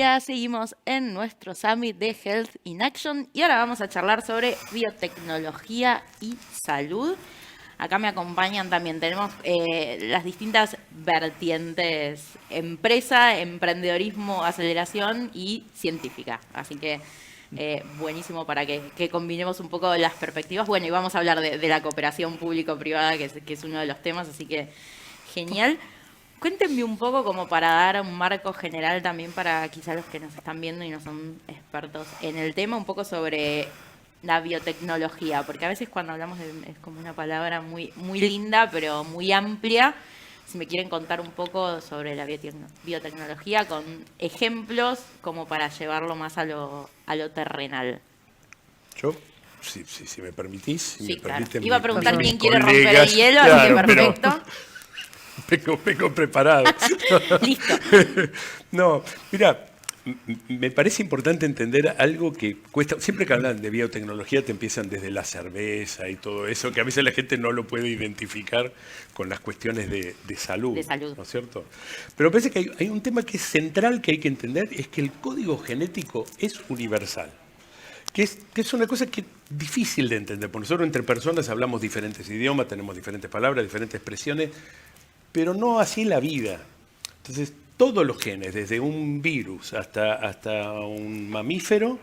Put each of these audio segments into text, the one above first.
día, seguimos en nuestro Summit de Health in Action y ahora vamos a charlar sobre biotecnología y salud. Acá me acompañan también, tenemos las distintas vertientes: empresa, emprendedorismo, aceleración y científica. Así que buenísimo para que combinemos un poco las perspectivas. Bueno, y vamos a hablar de la cooperación público-privada, que es uno de los temas, así que genial. Cuéntenme un poco, como para dar un marco general también para quizás los que nos están viendo y no son expertos en el tema, un poco sobre la biotecnología, porque a veces cuando hablamos es como una palabra muy, muy linda, pero muy amplia. Si me quieren contar un poco sobre la biotecnología con ejemplos, como para llevarlo más a lo terrenal. ¿Yo? Si me permitís. Si Sí, me claro. permiten Iba a preguntar mis quién quiere romper el colegas. hielo, Claro, así que perfecto. Vengo preparado. Listo. No, mira, me parece importante entender algo que cuesta. Siempre que hablan de biotecnología te empiezan desde la cerveza y todo eso, que a veces la gente no lo puede identificar con las cuestiones de salud. De salud. ¿No es cierto? Pero me parece que hay un tema que es central que hay que entender, es que el código genético es universal. Que es una cosa que es difícil de entender, porque nosotros entre personas hablamos diferentes idiomas, tenemos diferentes palabras, diferentes expresiones, pero no así la vida. Entonces, todos los genes, desde un virus hasta un mamífero,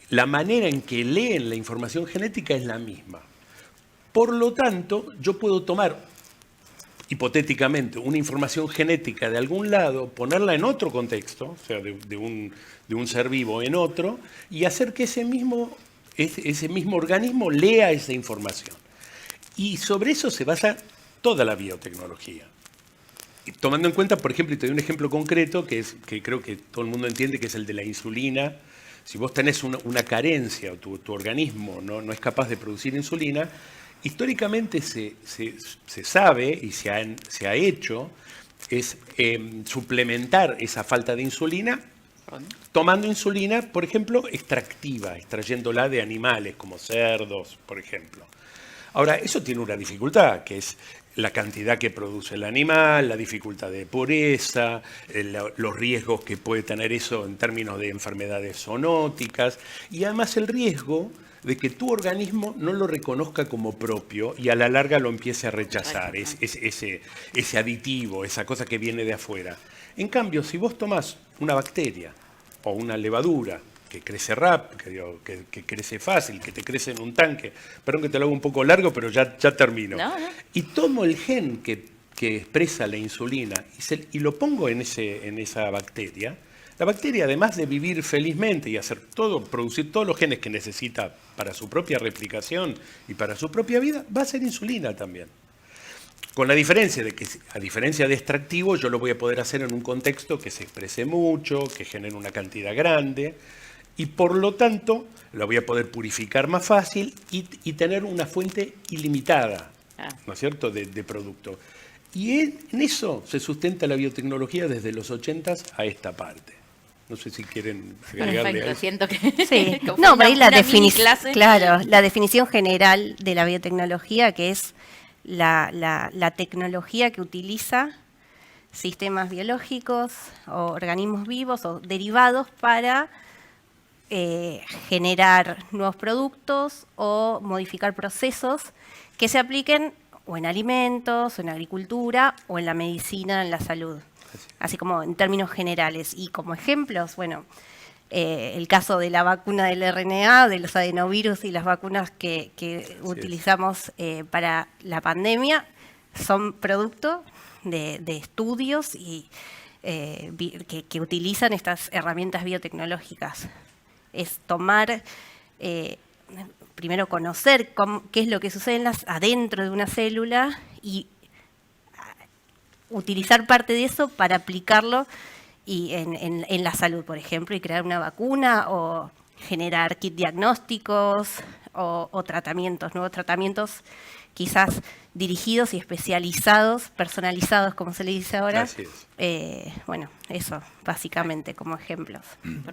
la manera en que leen la información genética es la misma. Por lo tanto, yo puedo tomar, hipotéticamente, una información genética de algún lado, ponerla en otro contexto, o sea, de un ser vivo en otro, y hacer que ese mismo organismo lea esa información. Y sobre eso se basa toda la biotecnología. Y tomando en cuenta, por ejemplo, y te doy un ejemplo concreto que creo que todo el mundo entiende, que es el de la insulina. Si vos tenés una carencia o tu organismo no es capaz de producir insulina, históricamente se sabe y se ha hecho es suplementar esa falta de insulina tomando insulina, por ejemplo, extractiva, extrayéndola de animales como cerdos, por ejemplo. Ahora, eso tiene una dificultad, que es la cantidad que produce el animal, la dificultad de pureza, los riesgos que puede tener eso en términos de enfermedades zoonóticas, y además el riesgo de que tu organismo no lo reconozca como propio y a la larga lo empiece a rechazar, ese aditivo, esa cosa que viene de afuera. En cambio, si vos tomás una bacteria o una levadura que crece rápido, que crece fácil, que te crece en un tanque. Perdón que te lo hago un poco largo, pero ya termino. No. Y tomo el gen que expresa la insulina y lo pongo en esa bacteria. La bacteria, además de vivir felizmente y hacer todo, producir todos los genes que necesita para su propia replicación y para su propia vida, va a hacer insulina también. Con la diferencia de que, a diferencia de extractivo, yo lo voy a poder hacer en un contexto que se exprese mucho, que genere una cantidad grande, y por lo tanto la voy a poder purificar más fácil y tener una fuente ilimitada, ¿no es cierto?, de producto. Y en eso se sustenta la biotecnología desde los 80s a esta parte. No sé si quieren agregarle. Perfecto, siento que sí. No, por ahí la definición general de la biotecnología, que es la tecnología que utiliza sistemas biológicos o organismos vivos o derivados para generar nuevos productos o modificar procesos que se apliquen o en alimentos, o en agricultura, o en la medicina, en la salud. Así como en términos generales. Y como ejemplos, bueno, el caso de la vacuna del RNA, de los adenovirus y las vacunas que utilizamos para la pandemia, son producto de estudios y, que utilizan estas herramientas biotecnológicas. Es tomar, primero conocer qué es lo que sucede adentro de una célula y utilizar parte de eso para aplicarlo en la salud, por ejemplo, y crear una vacuna o generar kit diagnósticos o tratamientos, nuevos tratamientos quizás dirigidos y especializados, personalizados, como se le dice ahora. Así es. Bueno, eso, básicamente, como ejemplos.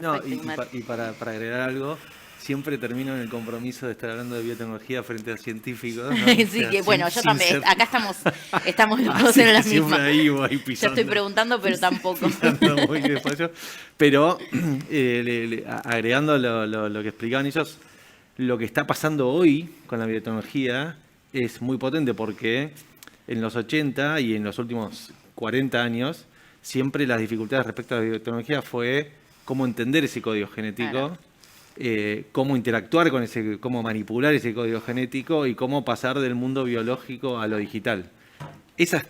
No, Perfecto, y para agregar algo, siempre termino en el compromiso de estar hablando de biotecnología frente a científicos, ¿no? Sí, O sea, que bueno, yo sin también. ser- Acá estamos los dos Así en la que siempre misma. ahí voy Yo pisando. estoy preguntando, pero tampoco. Pisando muy despacio. Pero agregando lo que explicaban ellos, lo que está pasando hoy con la biotecnología es muy potente porque en los 80 y en los últimos 40 años, siempre las dificultades respecto a la biotecnología fue cómo entender ese código genético, cómo interactuar con ese, cómo manipular ese código genético y cómo pasar del mundo biológico a lo digital. Esos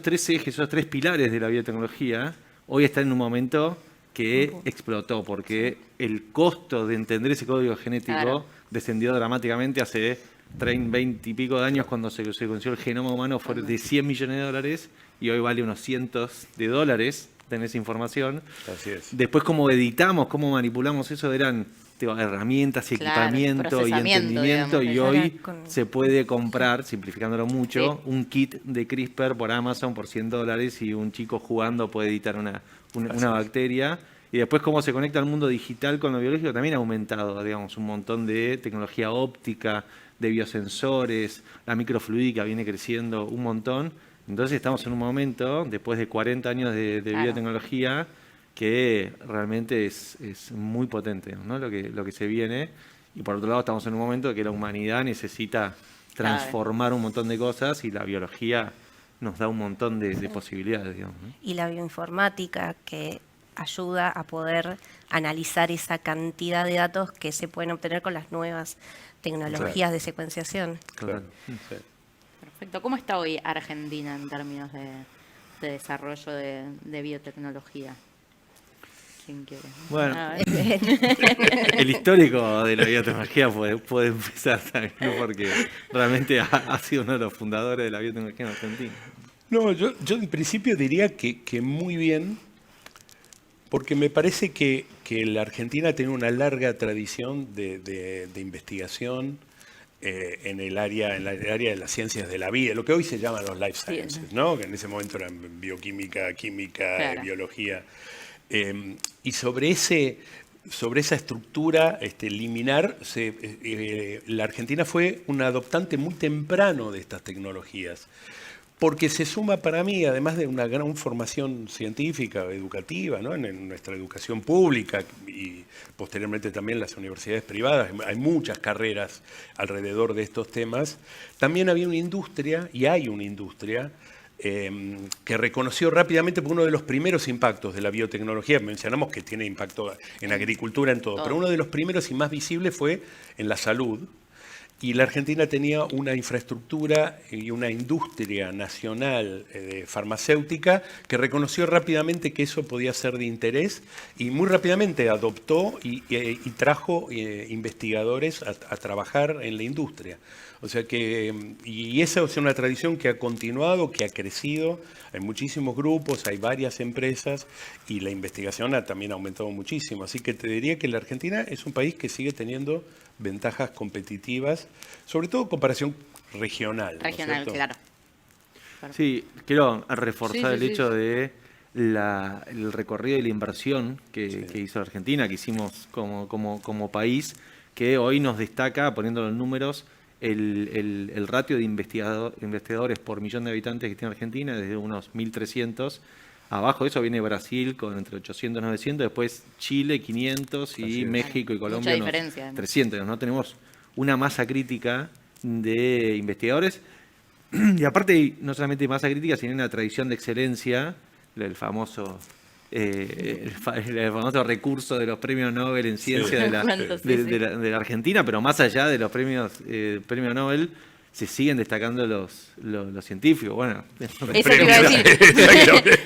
tres ejes, esos tres pilares de la biotecnología, hoy están en un momento que explotó, porque el costo de entender ese código genético Claro. descendió dramáticamente hace 30, 20 y pico de años cuando se conoció el genoma humano, fue de 100 millones de dólares y hoy vale unos cientos de dólares tener esa información. Así es. Después, cómo editamos, cómo manipulamos eso, eran herramientas y Claro, equipamiento y procesamiento, entendimiento, digamos. y hoy Ahora con- se puede comprar, simplificándolo mucho, Sí. un kit de CRISPR por Amazon por $100 y un chico jugando puede editar una bacteria. Y después cómo se conecta al mundo digital con lo biológico también ha aumentado, digamos, un montón de tecnología óptica, de biosensores, la microfluídica viene creciendo un montón. Entonces estamos en un momento, después de 40 años de Claro. biotecnología, que realmente es muy potente, ¿no? Lo que se viene. Y por otro lado estamos en un momento que la humanidad necesita transformar un montón de cosas y la biología nos da un montón de posibilidades, digamos, ¿no? Y la bioinformática, que ayuda a poder analizar esa cantidad de datos que se pueden obtener con las nuevas tecnologías de secuenciación. Claro. Sí. Perfecto. ¿Cómo está hoy Argentina en términos de desarrollo de biotecnología? ¿Quién quiere? Bueno. A ver. El histórico de la biotecnología puede empezar también, ¿no? Porque realmente ha sido uno de los fundadores de la biotecnología en Argentina. No, yo en principio diría que muy bien, porque me parece que la Argentina tiene una larga tradición de investigación en el área de las ciencias de la vida, lo que hoy se llaman los life sciences, ¿no? Que en ese momento eran bioquímica, química, Claro. biología. Y sobre esa estructura liminar, la Argentina fue un adoptante muy temprano de estas tecnologías, porque se suma para mí, además de una gran formación científica, educativa, ¿no? en nuestra educación pública y posteriormente también las universidades privadas, hay muchas carreras alrededor de estos temas, también había una industria, y hay una industria, que reconoció rápidamente por uno de los primeros impactos de la biotecnología. Mencionamos que tiene impacto en agricultura, en todo, pero uno de los primeros y más visibles fue en la salud. Y la Argentina tenía una infraestructura y una industria nacional farmacéutica que reconoció rápidamente que eso podía ser de interés y muy rápidamente adoptó y trajo investigadores a trabajar en la industria. O sea que, y esa es una tradición que ha continuado, que ha crecido, hay muchísimos grupos, hay varias empresas y la investigación también ha aumentado muchísimo. Así que te diría que la Argentina es un país que sigue teniendo ventajas competitivas, sobre todo en comparación regional. ¿no es Regional, cierto? claro. Sí, quiero reforzar Sí, el sí, hecho sí. de el recorrido y la inversión que hizo la Argentina, que hicimos como país, que hoy nos destaca, poniéndolo en números, el ratio de investigadores por millón de habitantes que tiene Argentina, desde unos 1.300. Abajo de eso viene Brasil con entre 800 y 900, después Chile 500 y Así es. México y Mucha Colombia unos diferencia, además. 300. ¿No? Tenemos una masa crítica de investigadores. Y aparte, no solamente masa crítica, sino una tradición de excelencia, el famoso recurso de los premios Nobel en ciencia ¿Cuántos? Sí, sí. de la Argentina, pero más allá de los premios Nobel, se siguen destacando los científicos. Bueno, Eso te iba a decir.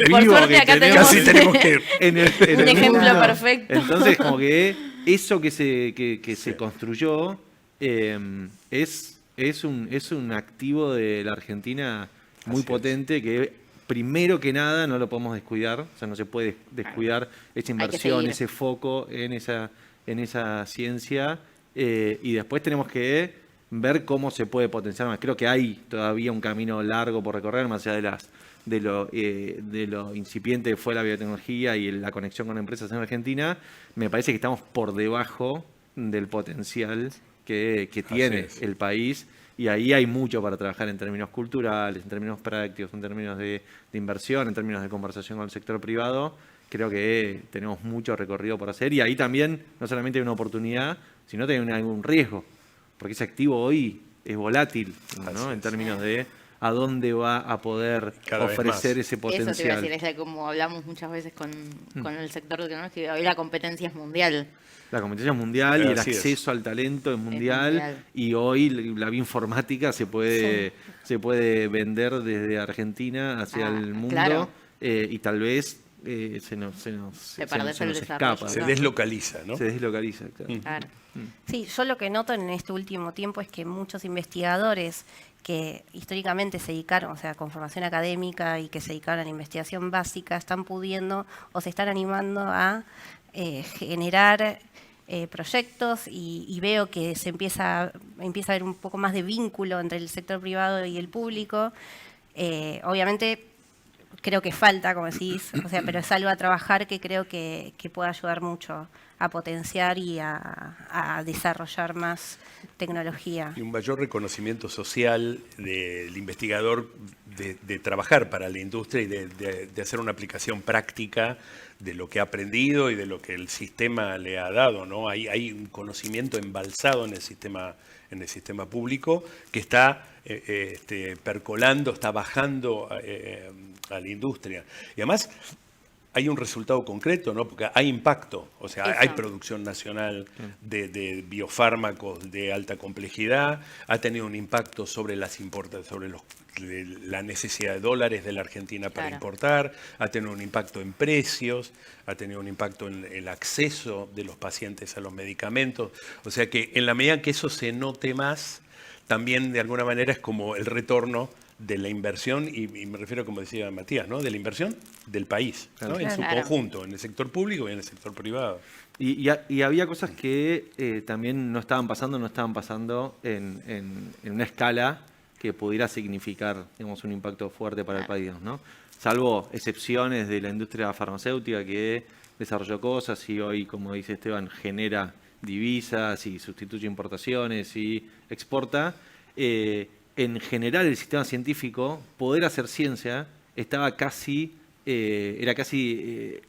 Por Vivo suerte que acá tenemos. Casi tenemos que... en Un el ejemplo mundo. perfecto. Entonces, como que eso que se construyó es un activo de la Argentina muy Así es. potente que primero que nada no lo podemos descuidar, o sea, no se puede descuidar esa inversión, seguir. ese foco en esa ciencia, y después tenemos que ver cómo se puede potenciar más. Creo que hay todavía un camino largo por recorrer, más allá de lo incipiente que fue la biotecnología y la conexión con empresas en Argentina. Me parece que estamos por debajo del potencial que tiene el país, y ahí hay mucho para trabajar en términos culturales, en términos prácticos, en términos de inversión, en términos de conversación con el sector privado. Creo que tenemos mucho recorrido por hacer, y ahí también no solamente hay una oportunidad, sino también hay un riesgo, porque ese activo hoy es volátil, ¿no? En términos de a dónde va a poder ofrecer ese potencial. Eso te iba a decir, es de como hablamos muchas veces con el sector tecnológico, hoy la competencia es mundial. La competencia es mundial y el acceso al talento es mundial, y hoy la bioinformática se puede vender desde Argentina hacia el mundo, claro. Y tal vez se nos escapa. Se deslocaliza, ¿no? Se deslocaliza, claro. Claro. Sí, yo lo que noto en este último tiempo es que muchos investigadores que históricamente se dedicaron, o sea, con formación académica y que se dedicaron a la investigación básica, están pudiendo o se están animando a generar proyectos, y veo que se empieza a ver un poco más de vínculo entre el sector privado y el público. Obviamente creo que falta, como decís, o sea, pero es algo a trabajar que creo que puede ayudar mucho a potenciar y a desarrollar más tecnología. Y un mayor reconocimiento social del investigador de trabajar para la industria y de hacer una aplicación práctica de lo que ha aprendido y de lo que el sistema le ha dado, ¿no? Hay un conocimiento embalsado en el sistema público que está percolando, está bajando a la industria. Y además hay un resultado concreto, ¿no? Porque hay impacto, o sea, hay producción nacional de biofármacos de alta complejidad, ha tenido un impacto sobre la necesidad de dólares de la Argentina para importar, ha tenido un impacto en precios, ha tenido un impacto en el acceso de los pacientes a los medicamentos. O sea que en la medida que eso se note más, también de alguna manera es como el retorno de la inversión, y me refiero, como decía Matías, ¿no? De la inversión del país, ¿no? En su conjunto, en el sector público y en el sector privado. Y había cosas que también no estaban pasando en una escala que pudiera significar, digamos, un impacto fuerte para el país, ¿no? Salvo excepciones de la industria farmacéutica que desarrolló cosas y hoy, como dice Esteban, genera divisas y sustituye importaciones y exporta. En general, el sistema científico, poder hacer ciencia, era casi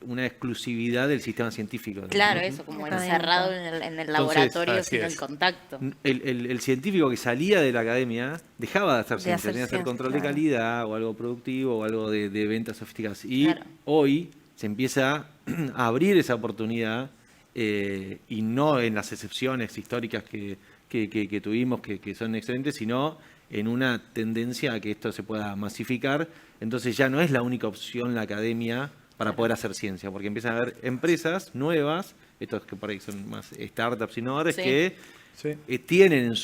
una exclusividad del sistema científico. Claro, ¿no? Eso, como encerrado en el laboratorio sin el contacto. El científico que salía de la academia dejaba de hacer ciencia, tenía que hacer control de calidad o algo productivo o algo de ventas sofisticadas. Y hoy se empieza a abrir esa oportunidad, y no en las excepciones históricas que tuvimos, que son excelentes, sino en una tendencia a que esto se pueda masificar. Entonces ya no es la única opción la academia para poder hacer ciencia, porque empiezan a haber empresas nuevas, estos que por ahí son más startups innovadores, que tienen en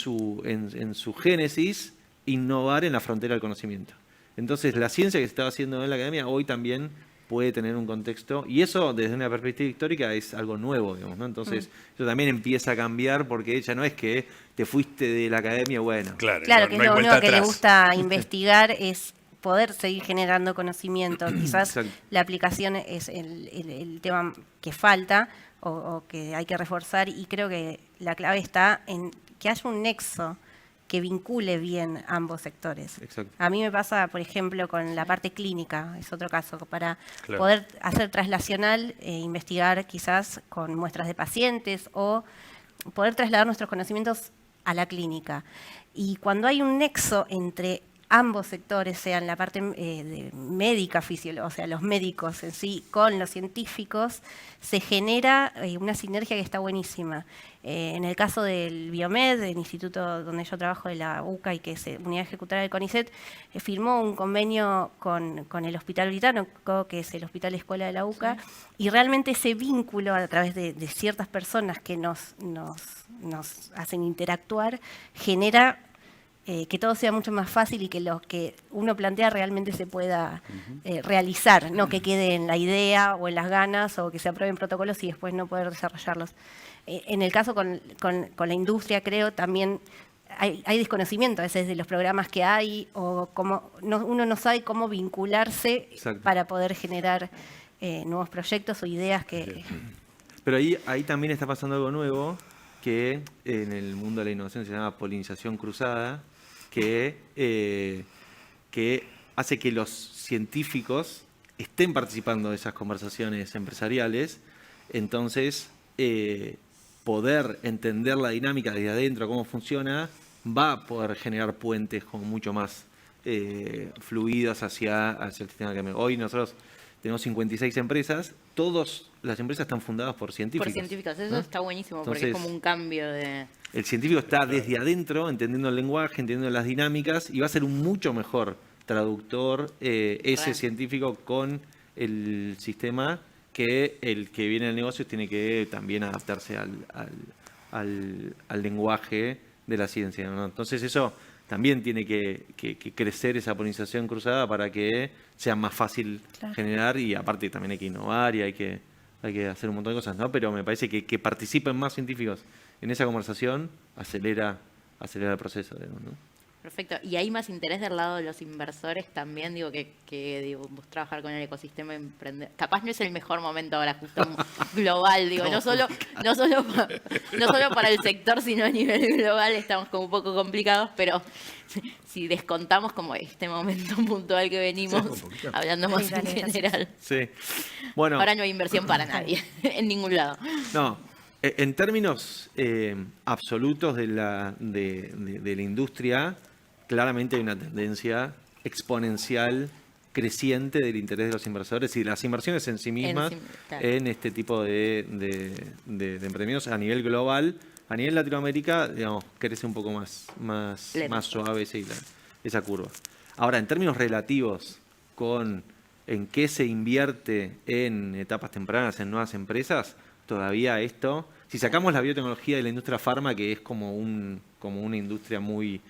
su génesis innovar en la frontera del conocimiento. Entonces la ciencia que se estaba haciendo en la academia hoy también puede tener un contexto, y eso desde una perspectiva histórica es algo nuevo, digamos, ¿no? Entonces eso también empieza a cambiar, porque ya no es que te fuiste de la academia, bueno. Claro, que es lo único que le gusta investigar es poder seguir generando conocimiento. Quizás la aplicación es el tema que falta o que hay que reforzar, y creo que la clave está en que haya un nexo que vincule bien ambos sectores. Exacto. A mí me pasa, por ejemplo, con la parte clínica, es otro caso, para poder hacer traslacional, investigar quizás con muestras de pacientes o poder trasladar nuestros conocimientos a la clínica. Y cuando hay un nexo entre ambos sectores, sean la parte médica, o sea, los médicos en sí, con los científicos, se genera una sinergia que está buenísima. En el caso del Biomed, del instituto donde yo trabajo, de la UCA, y que es unidad ejecutora del CONICET, firmó un convenio con el Hospital Británico, que es el Hospital Escuela de la UCA, y realmente ese vínculo a través de ciertas personas que nos hacen interactuar, genera que todo sea mucho más fácil y que lo que uno plantea realmente se pueda realizar, no que quede en la idea o en las ganas, o que se aprueben protocolos y después no poder desarrollarlos. En el caso con la industria, creo, también hay desconocimiento a veces de los programas que hay o uno no sabe cómo vincularse Exacto. para poder generar nuevos proyectos o ideas que... Pero ahí también está pasando algo nuevo, que en el mundo de la innovación se llama polinización cruzada, que hace que los científicos estén participando de esas conversaciones empresariales. Entonces, poder entender la dinámica desde adentro, cómo funciona, va a poder generar puentes como mucho más fluidos hacia el sistema que hoy nosotros tenemos 56 empresas, todas las empresas están fundadas por científicos. Por científicos, eso ¿no? está buenísimo, Entonces, porque es como un cambio de... El científico está desde adentro, entendiendo el lenguaje, entendiendo las dinámicas, y va a ser un mucho mejor traductor ese científico con el sistema que el que viene del negocio tiene que también adaptarse al lenguaje de la ciencia, ¿no? Entonces eso también tiene que crecer, esa polinización cruzada, para que sea más fácil generar, y aparte también hay que innovar y hay que hacer un montón de cosas, ¿no? Pero me parece que participen más científicos en esa conversación acelera el proceso, digamos, ¿no? Perfecto. Y hay más interés del lado de los inversores también, digo, digo, vos trabajar con el ecosistema emprendedor. Capaz no es el mejor momento ahora, justo global, digo, no solo para el sector, sino a nivel global estamos como un poco complicados, pero si descontamos como este momento puntual que venimos, hablando más en general. Sí. Bueno, ahora no hay inversión para nadie, en ningún lado. No, en términos absolutos de la industria, claramente hay una tendencia exponencial creciente del interés de los inversores y de las inversiones en sí mismas en este tipo de emprendimientos a nivel global. A nivel Latinoamérica, digamos, crece un poco más suave esa curva. Ahora, en términos relativos con en qué se invierte en etapas tempranas en nuevas empresas, todavía esto, si sacamos la biotecnología de la industria farma, que es como una industria muy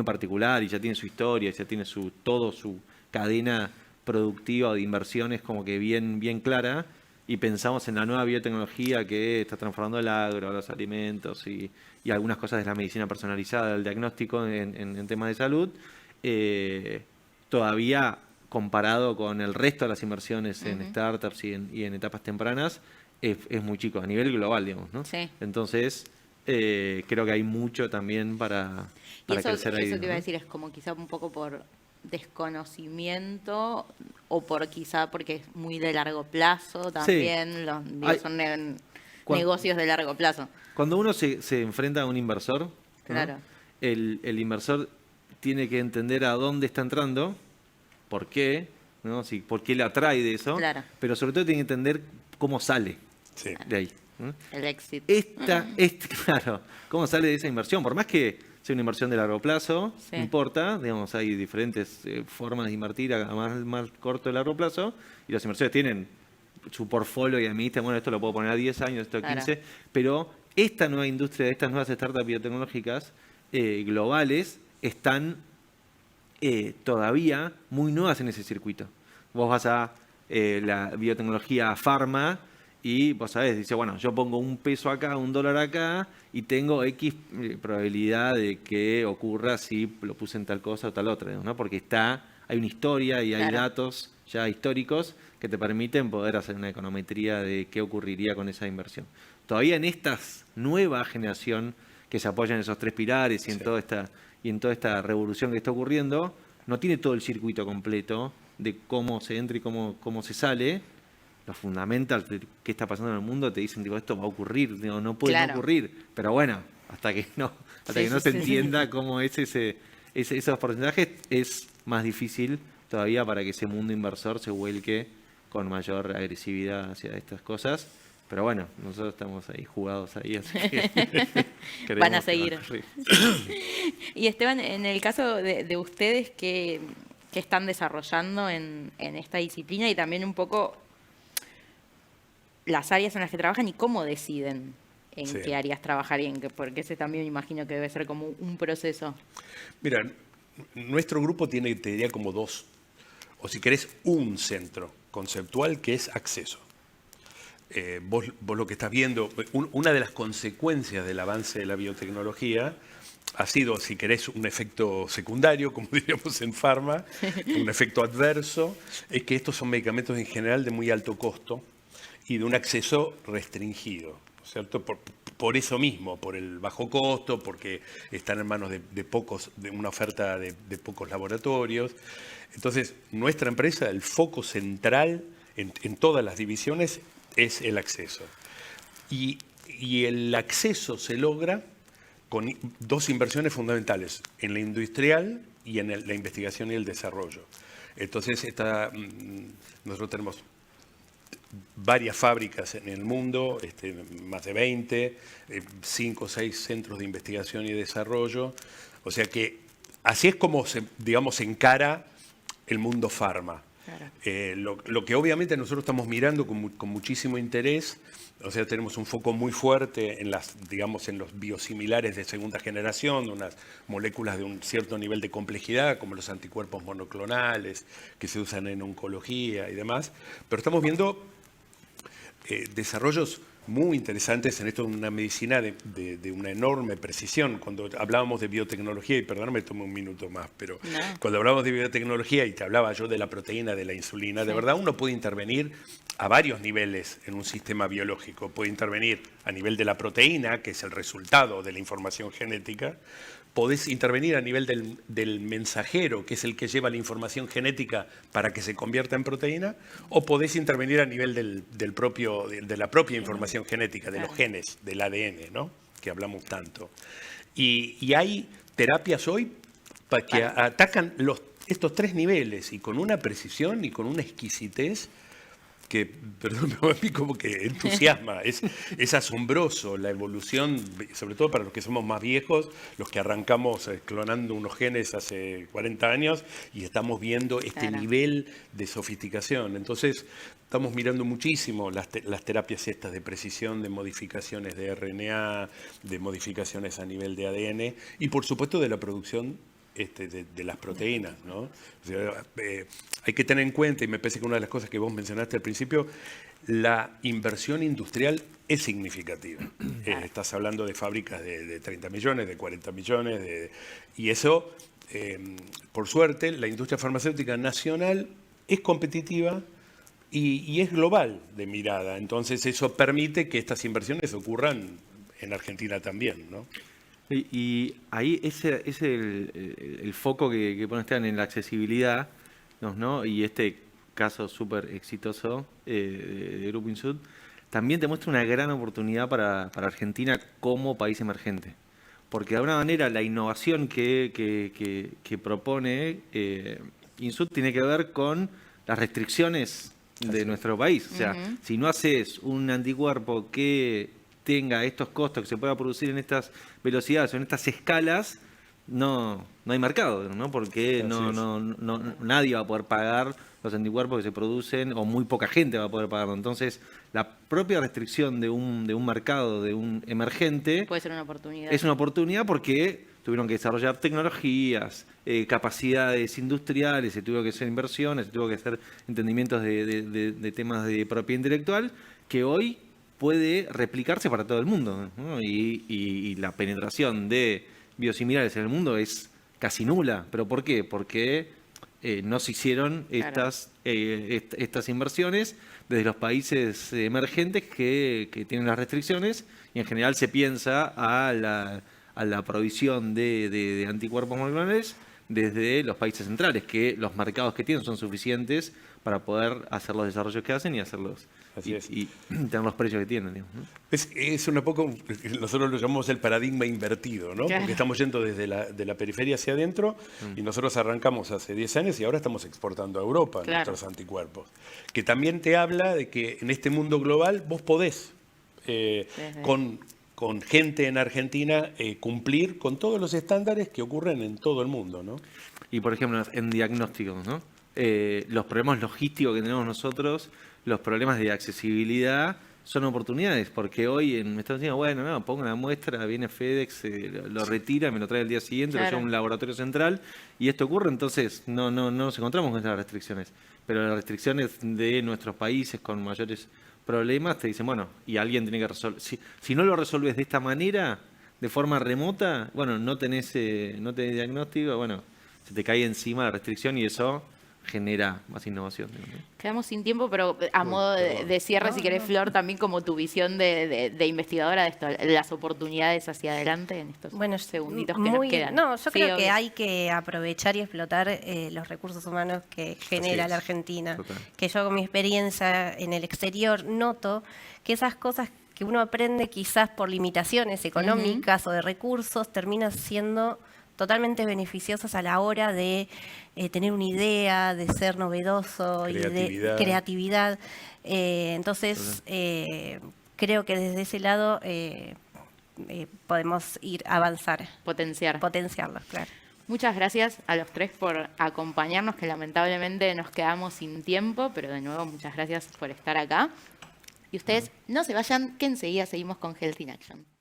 particular y ya tiene su historia, ya tiene toda su cadena productiva o de inversiones como que bien clara, y pensamos en la nueva biotecnología que está transformando el agro, los alimentos y algunas cosas de la medicina personalizada, el diagnóstico en temas de salud, todavía comparado con el resto de las inversiones en startups y en etapas tempranas, es muy chico, a nivel global, digamos, ¿no? Sí. Entonces, creo que hay mucho también para crecer ahí. Eso te iba a decir, es como quizá un poco por desconocimiento o quizá porque es muy de largo plazo también, son negocios de largo plazo. Cuando uno se enfrenta a un inversor, ¿no? Claro. El inversor tiene que entender a dónde está entrando, por qué, ¿no? Sí, por qué le atrae de eso, pero sobre todo tiene que entender cómo sale de ahí. El éxito. Claro, cómo sale de esa inversión. Por más que sea una inversión de largo plazo, no importa, digamos, hay diferentes formas de invertir a más corto y largo plazo, y los inversores tienen su portfolio y administran, bueno, esto lo puedo poner a 10 años, esto a 15, pero esta nueva industria, estas nuevas startups biotecnológicas globales están todavía muy nuevas en ese circuito. Vos vas a la biotecnología farma y vos sabés, dice, bueno, yo pongo $1 acá, $1 acá y tengo X probabilidad de que ocurra si lo puse en tal cosa o tal otra, ¿no? Porque hay una historia y hay datos ya históricos que te permiten poder hacer una econometría de qué ocurriría con esa inversión. Todavía en esta nueva generación que se apoya en esos 3 pilares y en toda esta revolución que está ocurriendo, no tiene todo el circuito completo de cómo se entra y cómo se sale. Los fundamentals de qué está pasando en el mundo te dicen, digo, esto va a ocurrir, digo, no puede no ocurrir. Pero bueno, hasta que no se entienda cómo es esos porcentajes, es más difícil todavía para que ese mundo inversor se vuelque con mayor agresividad hacia estas cosas. Pero bueno, nosotros estamos ahí jugados ahí, así que van a seguir. Y Esteban, en el caso de ustedes, ¿qué están desarrollando en esta disciplina? Y también un poco las áreas en las que trabajan y cómo deciden en qué áreas trabajar y en qué, porque ese también me imagino que debe ser como un proceso. Mira, nuestro grupo tiene, te diría, como 2, o si querés, un centro conceptual que es acceso. Vos lo que estás viendo, una de las consecuencias del avance de la biotecnología ha sido, si querés, un efecto secundario, como diríamos en farma, un efecto adverso, es que estos son medicamentos en general de muy alto costo y de un acceso restringido, ¿cierto? Por eso mismo, por el bajo costo, porque están en manos de una oferta de pocos laboratorios. Entonces, nuestra empresa, el foco central en todas las divisiones es el acceso. Y el acceso se logra con dos inversiones fundamentales, en la industrial y en la investigación y el desarrollo. Entonces, nosotros tenemos varias fábricas en el mundo, más de 20, 5 o 6 centros de investigación y desarrollo. O sea que así es como se encara el mundo farma. Claro. Lo que obviamente nosotros estamos mirando con muchísimo interés, o sea, tenemos un foco muy fuerte en en los biosimilares de segunda generación, unas moléculas de un cierto nivel de complejidad, como los anticuerpos monoclonales, que se usan en oncología y demás. Pero estamos viendo desarrollos muy interesantes en esto de una medicina de una enorme precisión. Cuando hablábamos de biotecnología, y perdóname, tomo un minuto más, pero cuando hablábamos de biotecnología y te hablaba yo de la proteína, de la insulina, de verdad uno puede intervenir a varios niveles en un sistema biológico. Puede intervenir a nivel de la proteína, que es el resultado de la información genética. Podés intervenir a nivel del mensajero, que es el que lleva la información genética para que se convierta en proteína, o podés intervenir a nivel de la propia información genética, de los genes, del ADN, ¿no? Que hablamos tanto. Y hay terapias hoy que atacan estos tres niveles y con una precisión y con una exquisitez que, perdón, a mí como que entusiasma, es asombroso la evolución, sobre todo para los que somos más viejos, los que arrancamos clonando unos genes hace 40 años y estamos viendo este nivel de sofisticación. Entonces, estamos mirando muchísimo las terapias estas de precisión, de modificaciones de RNA, de modificaciones a nivel de ADN y, por supuesto, de la producción de las proteínas, ¿no? O sea, hay que tener en cuenta, y me parece que una de las cosas que vos mencionaste al principio, la inversión industrial es significativa. Estás hablando de fábricas de 30 millones, de 40 millones, y eso, por suerte, la industria farmacéutica nacional es competitiva y es global de mirada. Entonces eso permite que estas inversiones ocurran en Argentina también, ¿no? Y ahí ese es el foco que pone Esteban en la accesibilidad, ¿no? Y este caso súper exitoso de Grupo Insud también te muestra una gran oportunidad para Argentina como país emergente. Porque de alguna manera la innovación que propone Insud tiene que ver con las restricciones de nuestro país. O sea, si no haces un anticuerpo que tenga estos costos, que se pueda producir en estas velocidades o en estas escalas, no hay mercado, ¿no? Porque nadie va a poder pagar los anticuerpos que se producen, o muy poca gente va a poder pagarlo. Entonces, la propia restricción de un mercado, de un emergente, puede ser una oportunidad. Es una oportunidad porque tuvieron que desarrollar tecnologías, capacidades industriales, se tuvo que hacer inversiones, se tuvo que hacer entendimientos de temas de propiedad intelectual, que hoy puede replicarse para todo el mundo, ¿no? Y la penetración de biosimilares en el mundo es casi nula. ¿Pero por qué? Porque no se hicieron estas inversiones desde los países emergentes que tienen las restricciones, y en general se piensa a la provisión de anticuerpos monoclonales desde los países centrales, que los mercados que tienen son suficientes para poder hacer los desarrollos que hacen y hacerlos y tener los precios que tienen, digamos, ¿no? Es un poco, nosotros lo llamamos el paradigma invertido, ¿no? Claro. Porque estamos yendo desde la periferia hacia adentro y nosotros arrancamos hace 10 años y ahora estamos exportando a Europa nuestros anticuerpos. Que también te habla de que en este mundo global vos podés, con gente en Argentina, cumplir con todos los estándares que ocurren en todo el mundo, ¿no? Y por ejemplo, en diagnósticos, ¿no? Los problemas logísticos que tenemos nosotros, los problemas de accesibilidad, son oportunidades, porque hoy me están diciendo, bueno, no, pongo una muestra, viene FedEx, lo retira, me lo trae el día siguiente, lo lleva a un laboratorio central, y esto ocurre, entonces no nos encontramos con estas restricciones. Pero las restricciones de nuestros países con mayores problemas te dicen, bueno, y alguien tiene que resolver. Si no lo resolves de esta manera, de forma remota, bueno, no tenés diagnóstico, bueno, se te cae encima la restricción y eso genera más innovación. ¿No? Quedamos sin tiempo, pero a modo de cierre, si querés, Flor, también como tu visión de investigadora de esto, las oportunidades hacia adelante en estos segunditos que nos quedan. No, yo Sí, creo que obvio. hay que aprovechar y explotar los recursos humanos que genera es. la Argentina. Total. Que yo con mi experiencia en el exterior noto que esas cosas que uno aprende quizás por limitaciones económicas o de recursos terminan siendo totalmente beneficiosas a la hora de tener una idea, de ser novedoso y de Creatividad. creatividad. Entonces, creo que desde ese lado podemos ir a avanzar, potenciarlos, claro. Muchas gracias a los tres por acompañarnos, que lamentablemente nos quedamos sin tiempo, pero de nuevo muchas gracias por estar acá. Y ustedes no se vayan, que enseguida seguimos con Health in Action.